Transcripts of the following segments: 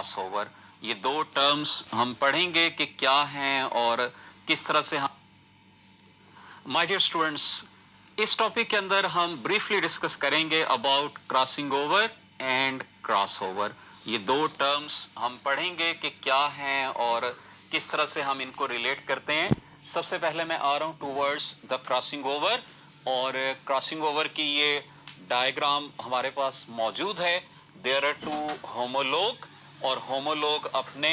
Crossover. ये दो terms हम पढ़ेंगे कि क्या हैं और किस तरह से हम। माय डियर स्टूडेंट्स, इस टॉपिक के अंदर हम ब्रीफली डिस्कस करेंगे about crossing over and crossover. ये दो टर्म्स हम पढ़ेंगे कि क्या हैं और किस तरह से हम इनको रिलेट करते हैं। सबसे पहले मैं आ रहा हूं टूवर्ड्स द क्रॉसिंग ओवर, और क्रॉसिंग ओवर की ये डायग्राम हमारे पास मौजूद है। देयर आर टू होमोलोग, और होमोलोग अपने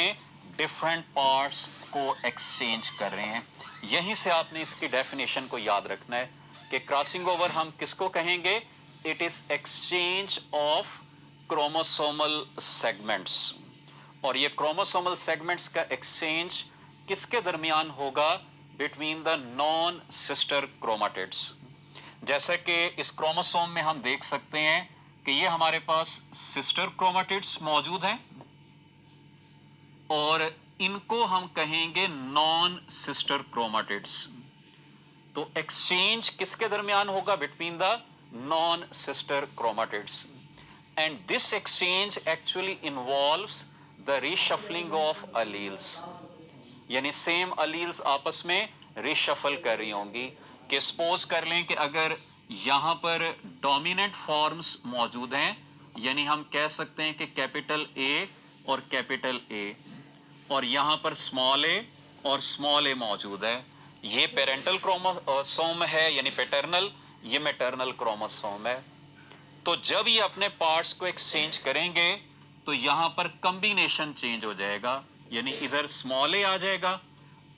डिफरेंट पार्ट्स को एक्सचेंज कर रहे हैं। यहीं से आपने इसकी डेफिनेशन को याद रखना है कि क्रॉसिंग ओवर हम किसको कहेंगे? It is exchange of chromosomal segments. और ये क्रोमोसोमल सेगमेंट्स का एक्सचेंज किसके दरमियान होगा? Between the non sister chromatids. जैसे कि इस क्रोमोसोम में हम देख सकते हैं कि ये हमारे पास सिस्टर क्रोमाटिड्स मौजूद हैं और इनको हम कहेंगे नॉन सिस्टर क्रोमाटिड्स। तो एक्सचेंज किसके दरमियान होगा? Between the non sister chromatids. And this exchange actually involves the reshuffling of alleles, यानी सेम अलील्स आपस में रीशफल कर रही होंगी। कि सपोज कर लें कि अगर यहां पर डोमिनेंट फॉर्म्स मौजूद हैं, यानी हम कह सकते हैं कि कैपिटल ए और कैपिटल ए, और यहां पर स्मॉल ए और स्मॉल ए मौजूद है। ये पेरेंटल क्रोमोसोम है यानी पैटर्नल, ये मैटरनल क्रोमोसोम है। तो जब ये अपने पार्ट्स को एक्सचेंज करेंगे तो यहां पर कॉम्बिनेशन चेंज हो जाएगा, यानी इधर स्मॉल ए आ जाएगा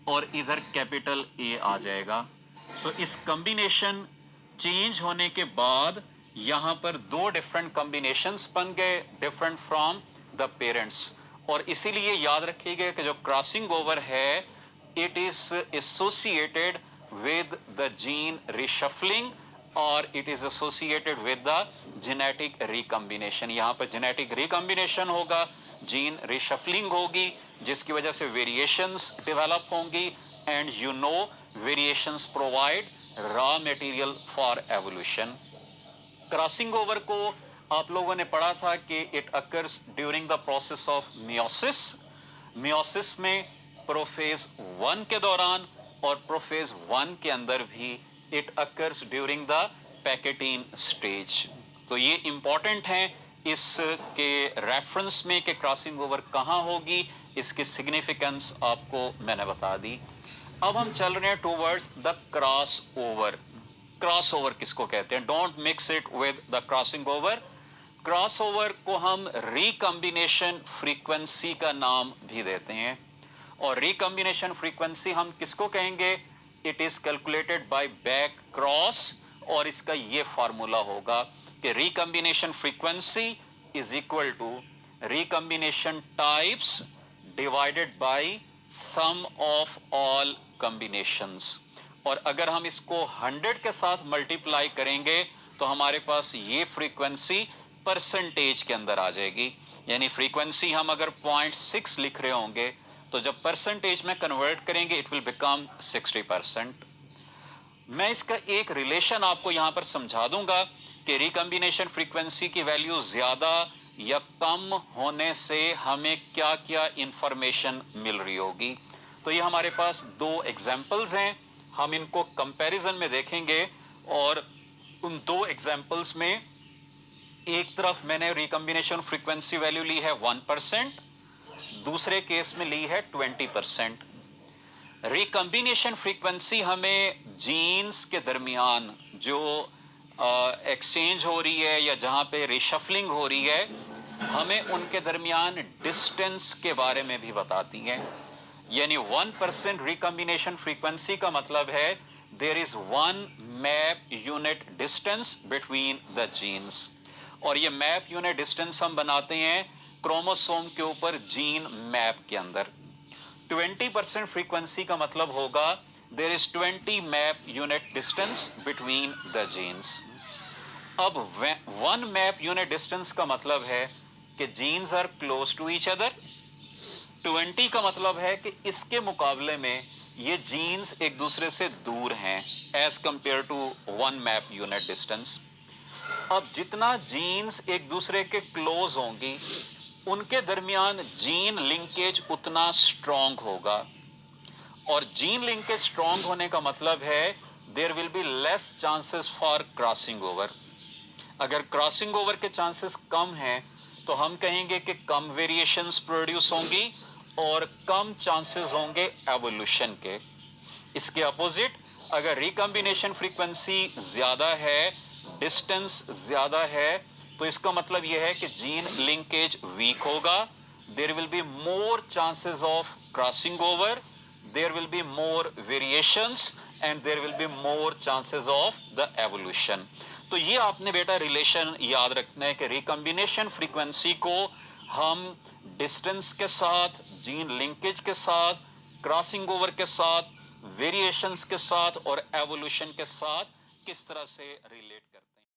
और इधर कैपिटल ए आ जाएगा। सो इस कॉम्बिनेशन चेंज होने के बाद यहां पर दो डिफरेंट कॉम्बिनेशंस बन गए, डिफरेंट फ्रॉम द पेरेंट्स। और इसीलिए याद रखिएगा कि जो क्रॉसिंग ओवर है it is associated with the gene reshuffling और it is associated with the genetic recombination. यहां पर जेनेटिक रिकॉम्बिनेशन होगा, जीन रिशफलिंग होगी, जिसकी वजह से वेरिएशंस डेवलप होंगी। And you know variations provide raw material for evolution. Crossing over को आप लोगों ने पढ़ा था कि it occurs during the process of meiosis. Meiosis में प्रोफेज 1 के दौरान और प्रोफेज 1 के अंदर भी it occurs during the pachytene stage. तो ये इंपॉर्टेंट है इसके रेफरेंस में कि क्रॉसिंग ओवर कहां होगी, इसकी सिग्निफिकेंस आपको मैंने बता दी। अब हम चल रहे हैं towards the cross over. Cross over किसको कहते हैं? Don't mix it with the crossing over. Cross over को हम रिकॉम्बिनेशन फ्रीक्वेंसी का नाम भी देते हैं। और रिकॉम्बिनेशन फ्रीक्वेंसी हम किसको कहेंगे? It is calculated by back cross, और इसका ये फार्मूला होगा कि recombination frequency is equal to recombination types divided by sum of all combinations. और अगर हम इसको 100 के साथ मल्टीप्लाई करेंगे तो हमारे पास ये फ्रीक्वेंसी परसेंटेज के अंदर आ जाएगी। यानी फ्रीक्वेंसी हम अगर 0.6 लिख रहे होंगे तो जब परसेंटेज में कन्वर्ट करेंगे इट विल बिकम 60%। मैं इसका एक रिलेशन आपको यहां पर समझा दूंगा कि रिकॉम्बिनेशन फ्रीक्वेंसी की वैल्यू ज्यादा या कम होने से हमें क्या क्या इंफॉर्मेशन मिल रही होगी। तो ये हमारे पास दो एग्जाम्पल्स हैं, हम इनको कंपैरिजन में देखेंगे। और उन दो एग्जाम्पल्स में एक तरफ मैंने रिकॉम्बिनेशन फ्रीक्वेंसी वैल्यू ली है 1%, दूसरे केस में ली है 20%। रिकॉम्बिनेशन फ्रीक्वेंसी हमें जीन्स के दरमियान जो एक्सचेंज हो रही है या जहां पे रिशफलिंग हो रही है, हमें उनके दरमियान डिस्टेंस के बारे में भी बताती है। यानी 1% रिकॉम्बिनेशन फ्रीक्वेंसी का मतलब है there is 1 map unit distance between the genes. और ये मैप यूनिट डिस्टेंस हम बनाते हैं क्रोमोसोम के ऊपर जीन मैप के अंदर। 20% फ्रीक्वेंसी का मतलब होगा there is 20 map unit distance between the genes. अब 1 मैप यूनिट डिस्टेंस का मतलब है कि genes are close to each other. 20 का मतलब है कि इसके मुकाबले में ये जीन्स एक दूसरे से दूर हैं as compare to 1 map unit distance. अब जितना जीन्स एक दूसरे के क्लोज होंगी उनके दरमियान जीन लिंकेज उतना स्ट्रांग होगा। और जीन लिंकेज स्ट्रांग होने का मतलब है there will be less chances for crossing over. अगर क्रॉसिंग ओवर के चांसेस कम हैं तो हम कहेंगे कि कम वेरिएशंस प्रोड्यूस होंगी और कम चांसेस होंगे एवोल्यूशन के। इसके अपोजिट अगर रिकॉम्बिनेशन फ्रीक्वेंसी ज्यादा है, डिस्टेंस ज्यादा है, तो इसका मतलब यह है कि जीन लिंकेज वीक होगा। There will be more chances of crossing over, there will be more variations and there will be more chances of the evolution। तो ये आपने बेटा रिलेशन याद रखना है कि रिकॉम्बिनेशन फ्रीक्वेंसी को हम डिस्टेंस के साथ, जीन लिंकेज के साथ, क्रॉसिंग ओवर के साथ, वेरिएशंस के साथ और एवोल्यूशन के साथ किस तरह से रिलेट